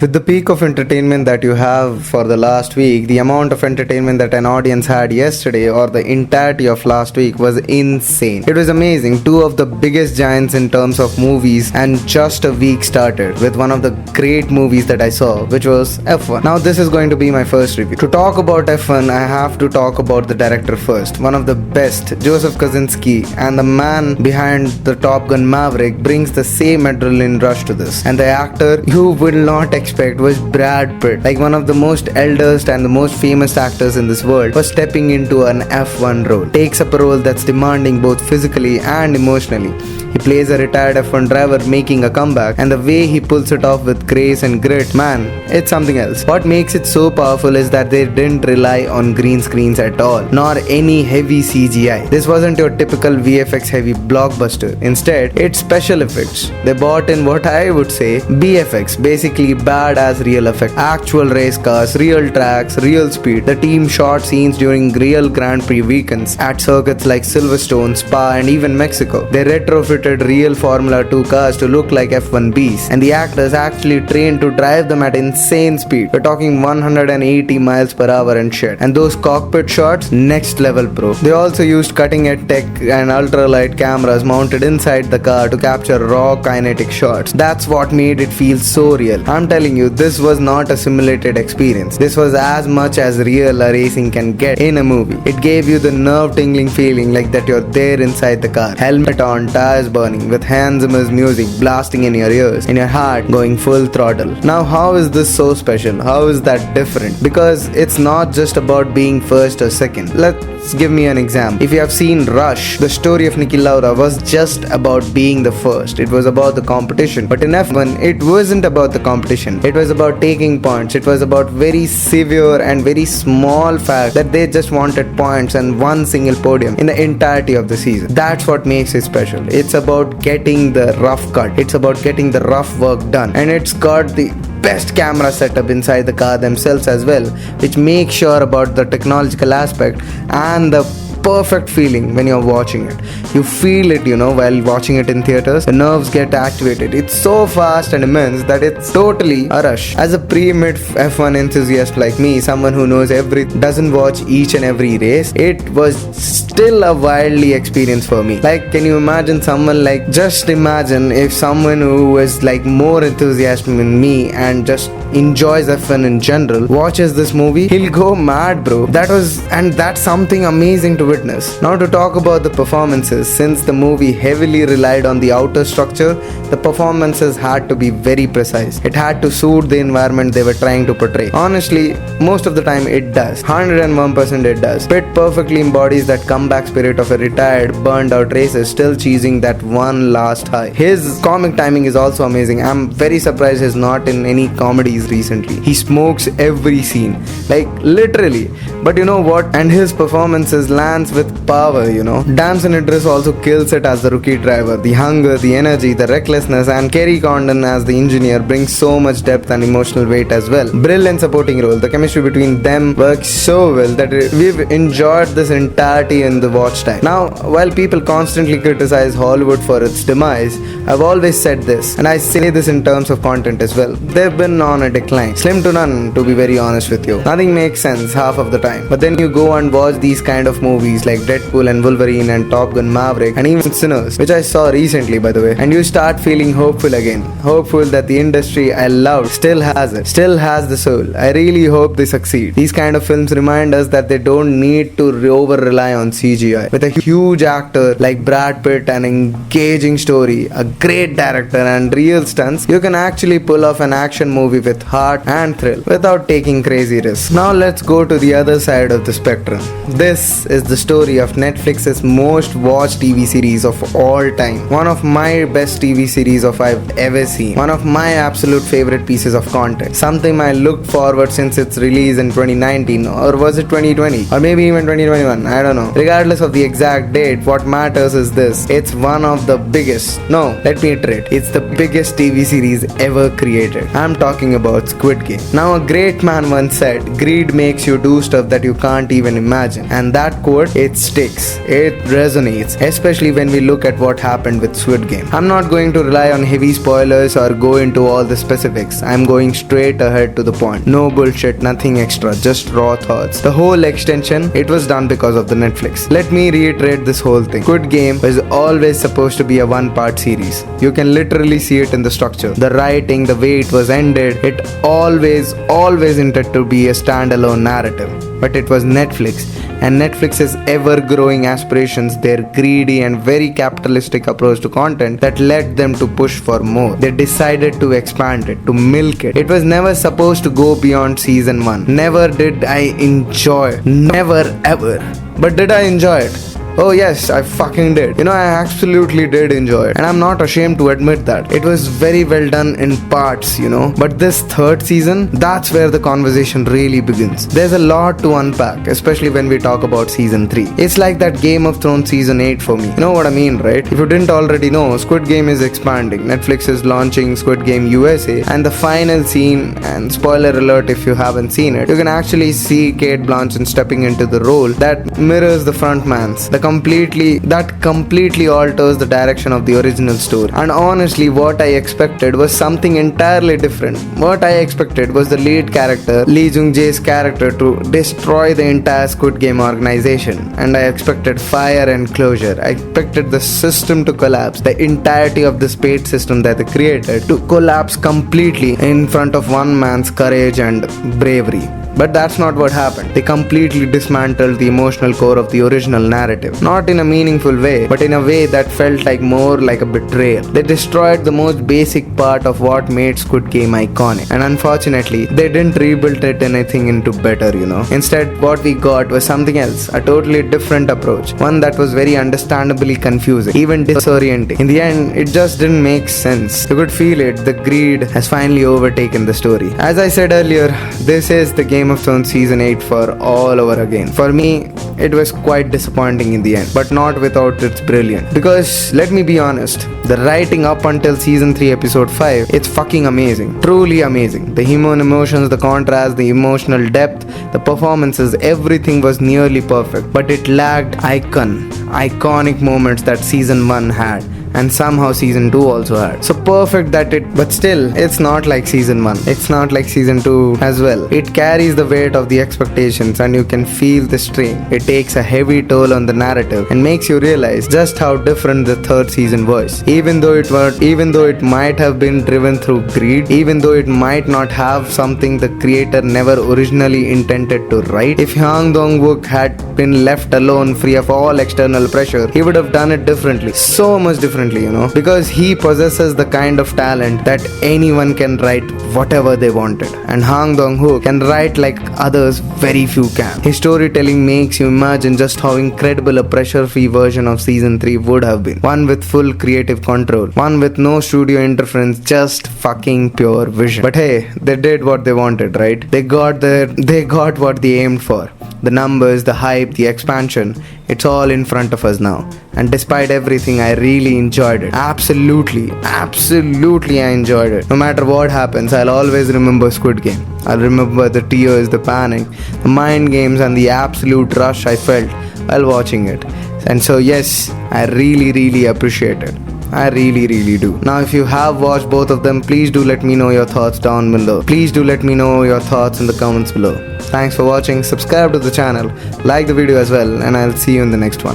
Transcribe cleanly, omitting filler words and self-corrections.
With the peak of entertainment that you have for the last week, the amount of entertainment that an audience had yesterday or the entirety of last week was insane. It was amazing. Two of the biggest giants in terms of movies, and just a week started with one of the great movies that I saw, which was F1. Now this is going to be my first review. To talk about F1, I have to talk about the director first. One of the best, Joseph Kosinski, and the man behind the Top Gun Maverick brings the same adrenaline rush to this. And the actor you will not expect was Brad Pitt. Like one of the most eldest and the most famous actors in this world was stepping into an F1 role. Takes up a role that's demanding both physically and emotionally. He plays a retired F1 driver making a comeback, and the way he pulls it off with grace and grit, man, it's something else. What makes it so powerful is that they didn't rely on green screens at all, nor any heavy CGI. This wasn't your typical VFX heavy blockbuster. Instead, it's special effects. They brought in what I would say BFX, basically badass real effect. Actual race cars, real tracks, real speed. The team shot scenes during real Grand Prix weekends at circuits like Silverstone, Spa, and even Mexico. They retrofitted real Formula 2 cars to look like F1Bs, and the actors actually trained to drive them at insane speed. We're talking 180 miles per hour and shit. And those cockpit shots, next level bro. They also used cutting edge tech and ultralight cameras mounted inside the car to capture raw kinetic shots. That's what made it feel so real. I'm telling you, this was not a simulated experience. This was as much as real a racing can get in a movie. It gave you the nerve-tingling feeling like that you're there inside the car. Helmet on, tires burning, with Hans Zimmer's music blasting in your ears, and your heart going full throttle. Now, how is this so special? How is that different? Because it's not just about being first or second. Let's give me an example. If you have seen Rush, the story of Niki Lauda was just about being the first. It was about the competition. But in F1, it wasn't about the competition. It was about taking points. It was about very severe and very small fact that they just wanted points and one single podium in the entirety of the season. That's what makes it special. It's about getting the rough cut. It's about getting the rough work done. And it's got the best camera setup inside the car themselves as well, which makes sure about the technological aspect and the perfect feeling when you're watching it. You feel it, while watching it in theaters. The nerves get activated. It's so fast and immense that it's totally a rush. As a pre-mid F1 enthusiast like me, someone who knows doesn't watch each and every race, it was still a wildly experience for me. Like, can you imagine just imagine if someone who was more enthusiastic than me and just enjoys F1 in general watches this movie, he'll go mad, bro. That's something amazing to witness. Now, to talk about the performances, since the movie heavily relied on the outer structure, the performances had to be very precise. It had to suit the environment they were trying to portray. Honestly, most of the time it does. 101% it does. Pitt perfectly embodies that comeback spirit of a retired, burned out racer still chasing that one last high. His comic timing is also amazing. I'm very surprised he's not in any comedies recently. He smokes every scene, literally. But you know what? And his performances lands with power, Damson Idris also kills it as the rookie driver. The hunger, the energy, the recklessness, and Kerry Condon as the engineer brings so much depth and emotional weight as well. Brilliant supporting role. The chemistry between them works so well that we've enjoyed this entirety in the watch time. Now, while people constantly criticize Hollywood for its demise, I've always said this, and I say this in terms of content as well. They've been on a decline. Slim to none, to be very honest with you. Nothing makes sense half of the time. But then you go and watch these kind of movies like Deadpool and Wolverine and Top Gun Maverick and even Sinners, which I saw recently by the way, and you start feeling hopeful again. Hopeful that the industry I loved still has it, still has the soul. I really hope they succeed. These kind of films remind us that they don't need to over rely on CGI. With a huge actor like Brad Pitt, an engaging story, a great director, and real stunts, you can actually pull off an action movie with heart and thrill without taking crazy risks. Now let's go to the other side of the spectrum. This is the story of Netflix's most watched TV series of all time. One of my best TV series I've ever seen. One of my absolute favorite pieces of content. Something I looked forward since its release in 2019, or was it 2020? Or maybe even 2021, I don't know. Regardless of the exact date, what matters is this. It's one of the biggest, no, let me iterate. It's the biggest TV series ever created. I'm talking about about Squid Game. Now, a great man once said, greed makes you do stuff that you can't even imagine. And that quote, it sticks. It resonates, especially when we look at what happened with Squid Game. I'm not going to rely on heavy spoilers or go into all the specifics. I'm going straight ahead to the point. No bullshit, nothing extra, just raw thoughts. The whole extension, it was done because of the Netflix. Let me reiterate this whole thing. Squid Game was always supposed to be a one-part series. You can literally see it in the structure. The writing, the way it was ended, it always intended to be a standalone narrative. But it was Netflix, and Netflix's ever-growing aspirations, their greedy and very capitalistic approach to content that led them to push for more. They decided to expand it, to milk it. It was never supposed to go beyond season 1. Never did I enjoy it. Never ever. But did I enjoy it? Oh yes, I fucking did. I absolutely did enjoy it. And I'm not ashamed to admit that. It was very well done in parts, But this third season, that's where the conversation really begins. There's a lot to unpack, especially when we talk about season 3. It's like that Game of Thrones season 8 for me. You know what I mean, right? If you didn't already know, Squid Game is expanding. Netflix is launching Squid Game USA. And the final scene, and spoiler alert if you haven't seen it, you can actually see Cate Blanchett stepping into the role that mirrors the frontman's. That completely alters the direction of the original story. And honestly, what I expected was something entirely different. What I expected was the lead character, Lee Jung-jae's character, to destroy the entire Squid Game organization. And I expected fire and closure. I expected the system to collapse, the entirety of this paid system that they created to collapse completely in front of one man's courage and bravery. But that's not what happened. They completely dismantled the emotional core of the original narrative. Not in a meaningful way, but in a way that felt more like a betrayal. They destroyed the most basic part of what made Squid Game iconic. And unfortunately, they didn't rebuild it anything into better, Instead, what we got was something else. A totally different approach. One that was very understandably confusing, even disorienting. In the end, it just didn't make sense. You could feel it. The greed has finally overtaken the story. As I said earlier, this is the Game of Thrones season 8 for all over again. For me, it was quite disappointing in the end, but not without its brilliance. Because let me be honest, the writing up until season 3 episode 5, it's fucking amazing. Truly amazing. The human emotions, the contrast, the emotional depth, the performances, everything was nearly perfect. But it lacked iconic moments that season 1 had. And somehow season 2 also had. So perfect but still, it's not like season 1. It's not like season 2 as well. It carries the weight of the expectations and you can feel the strain. It takes a heavy toll on the narrative and makes you realize just how different the third season was. Even though it might have been driven through greed, even though it might not have something the creator never originally intended to write, if Hang Dong-wook had been left alone, free of all external pressure, he would have done it differently. So much differently. Because he possesses the kind of talent that anyone can write whatever they wanted. And Hang Dong-wook can write like others very few can. His storytelling makes you imagine just how incredible a pressure-free version of season 3 would have been. One with full creative control. One with no studio interference, just fucking pure vision. But hey, they did what they wanted, right? They got what they aimed for. The numbers, the hype, the expansion, it's all in front of us now. And despite everything, I really enjoyed it. Absolutely I enjoyed it. No matter what happens, I'll always remember Squid Game. I'll remember the tears, the panic, the mind games and the absolute rush I felt while watching it. And so yes, I really appreciate it. I really do. Now if you have watched both of them, please do let me know your thoughts down below. Please do let me know your thoughts in the comments below. Thanks for watching. Subscribe to the channel, like the video as well, and I'll see you in the next one.